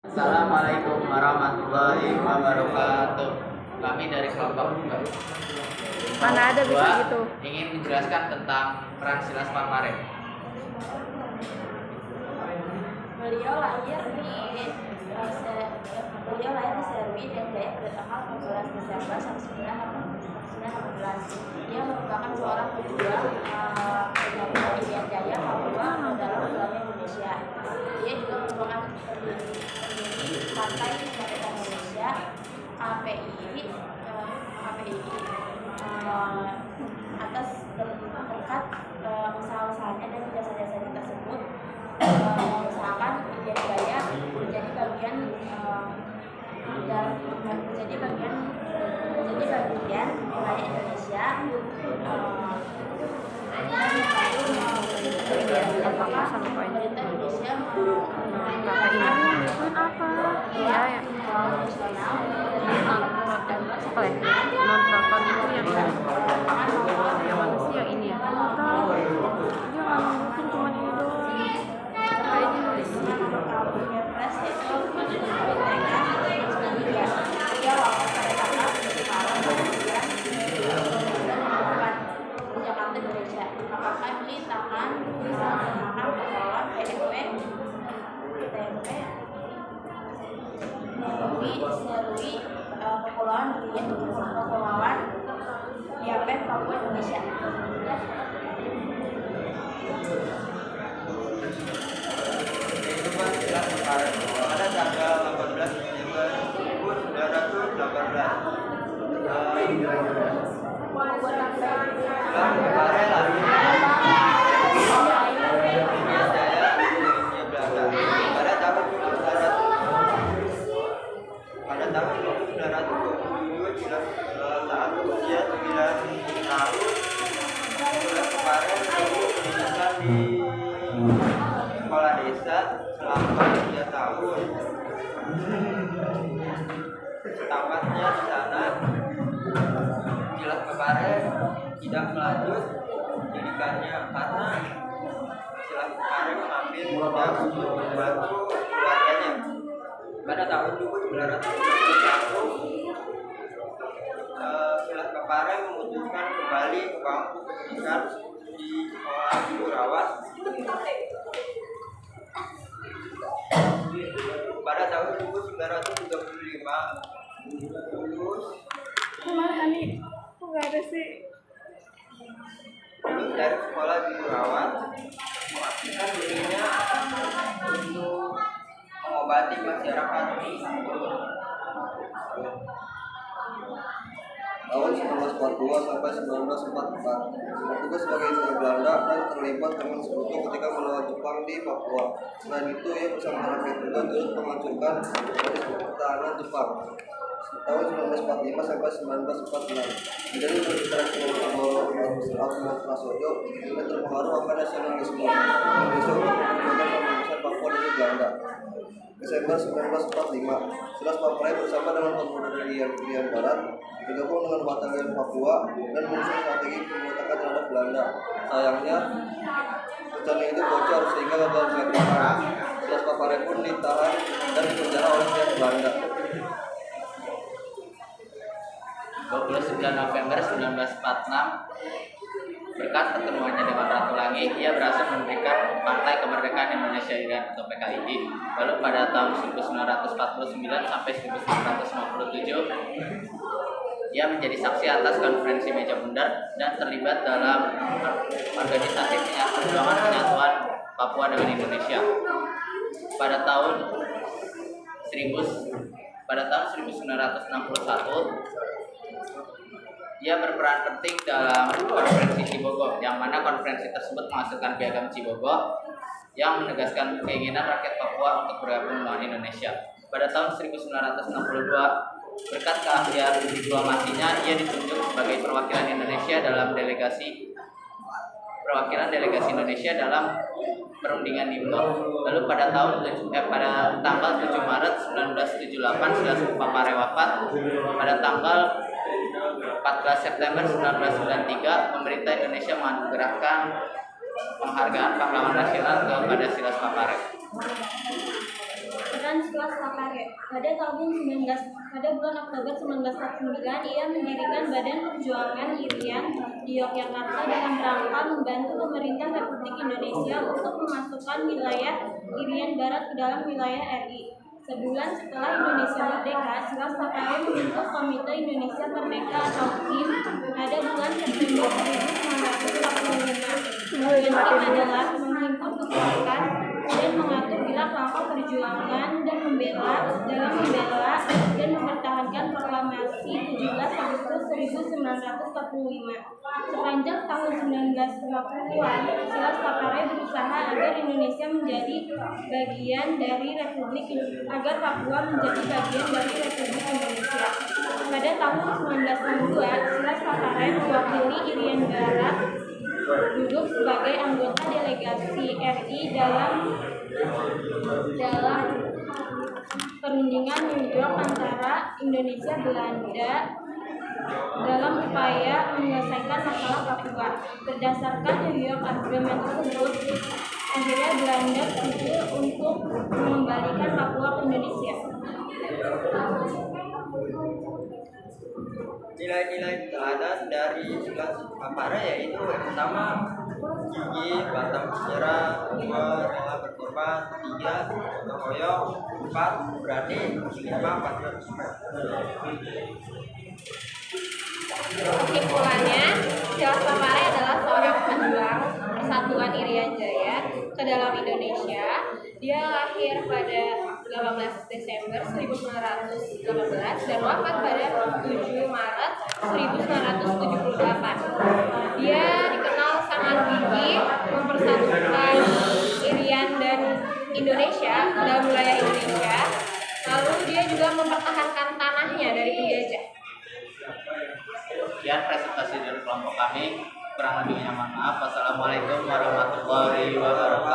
Assalamualaikum warahmatullahi wabarakatuh. Kami dari kelompok Mana ada bisa dua gitu. ingin menjelaskan tentang peran Silas Pampare. Beliau lahir di Serwi dan Jaya pada tanggal 14 Desember 1918. Dia merupakan seorang pejuang penyampaian Irian Jaya Papua dalam wilayah Indonesia. Dia juga merupakan pendiri Partai Kemerdekaan Indonesia KPI atas berkat usaha-usahanya dan jasa-jasanya tersebut mengusahakan Irian Jaya menjadi bagian wilayah Indonesia Apakah sampai pemerintah Indonesia kata ini apa ya yang nasional apa ya non-proton itu yang mana sih yang ini ya tahu jangan mungkin cuma ini doang kayaknya nulis Pilpres yaitu BTK 93. Dia wafat pada tanggal 9 Jakarta, Indonesia. Apakah di tangan kepulauan Serui Kepulauan Yapen, Papua, Indonesia. Kehidupan Silas Pampare pada tanggal 18 Desember 1918. Silas Pampare lahir di Irian Jaya, Indonesia Belanda pada tahun 1927. Saat usia 9 tahun, Silas Pampare menempuh pendidikan di sekolah desa selama 3 tahun. Tamatnya di sana, Silas Pampare tidak melanjut pendidikannya karena Silas Pampare mengambil muda untuk membantu keluarganya. Pada tahun 1971, Silas Pampare memutuskan kembali ke bangku pendidikan di sekolah Ibu Rawat. Pada tahun 1935 lulus dari sekolah Ibu Rawat, mengaktifkan dirinya untuk mengobati masyarakat. Tahun 1942 sampai 1944, bertugas sebagai istri Belanda dan terlibat dengan sekutu ketika melawan Jepang di Papua. Selain itu, ia bersama rakyat juga turut menghancurkan baris pertahanan Jepang. Tahun 1945 sampai 1946, menjadi Presiden Ahmad Prasojo dan terpengaruh akan nasionalisme Indonesia untuk memperjuangkan pembebasan Papua dari Belanda. Desember 1945, Silas Pampare bersama dengan pemuda dari Irian Barat bergabung dengan Batalion Papua dan mengusung strategi pemberontakan terhadap Belanda. Sayangnya, rencana itu bocor sehingga gagal dilakukan. Silas Pampare pun ditahan dan dipenjara oleh pihak Belanda. 29 November 1946, berkat pertemuannya dengan Ratu Langit, ia berhasil mendirikan Partai Kemerdekaan Indonesia Irian atau PKII. Lalu pada tahun 1949 sampai 1957, ia menjadi saksi atas konferensi meja bundar dan terlibat dalam organisasi perjuangan penyatuan Papua dengan Indonesia. Pada tahun 1961, ia berperan penting dalam konferensi Cibogo, yang mana konferensi tersebut menghasilkan piagam Cibogo yang menegaskan keinginan rakyat Papua untuk bergabung dengan Indonesia. Pada tahun 1962, berkat keahlian diplomasinya, ia ditunjuk sebagai perwakilan delegasi Indonesia dalam perundingan di Timur. Lalu pada tanggal 7 Maret 1978, Silas Pampare wafat. Pada tanggal 14 September 1993, pemerintah Indonesia menganugerahkan penghargaan pahlawan nasional kepada Silas Pampare. Irian Silas Lapare. Pada bulan Oktober 1949, ia mendirikan Badan Perjuangan Irian di Yogyakarta dalam rangka membantu pemerintah Republik Indonesia untuk memasukkan wilayah Irian Barat ke dalam wilayah RI. Sebulan setelah Indonesia merdeka, Silas Lapare membentuk Komite Indonesia Merdeka atau KIM pada bulan September 1945. Tujuan KIM adalah menghimpun kekuatan dan mengatur gerak langkah perjuangan dan membela dan mempertahankan proklamasi 17 Agustus 1945. Sepanjang tahun 1950-an, Silas Lapare berusaha agar Indonesia menjadi bagian dari agar Papua menjadi bagian dari Republik Indonesia. Pada tahun 1962, Silas Lapare mewakili Irian Barat duduk sebagai anggota delegasi RI dalam perundingan New York antara Indonesia Belanda dalam upaya menyelesaikan masalah Papua. Berdasarkan New York Agreement tersebut, akhirnya Belanda setuju untuk mengembalikan Papua ke Indonesia. Nilai-nilai teladan dari Silas Lapare yaitu yang pertama gigih, pantang menyerah, 2 rela berkorban, 3 gotong royong, 4 berani, 5 patriotisme. Kesimpulannya, Silas Lapare adalah seorang pejuang persatuan Irian Jaya ke dalam Indonesia. Dia lahir pada 18 Desember 1918 dan wafat pada 7 Maret 1978. Dia dikenal sangat gigih mempersatukan Irian dan Indonesia dalam wilayah Indonesia. Lalu dia juga mempertahankan tanahnya dari penjajah. Sekian presentasi dari kelompok kami. Kurang lebihnya mohon maaf. Wassalamualaikum warahmatullahi wabarakatuh.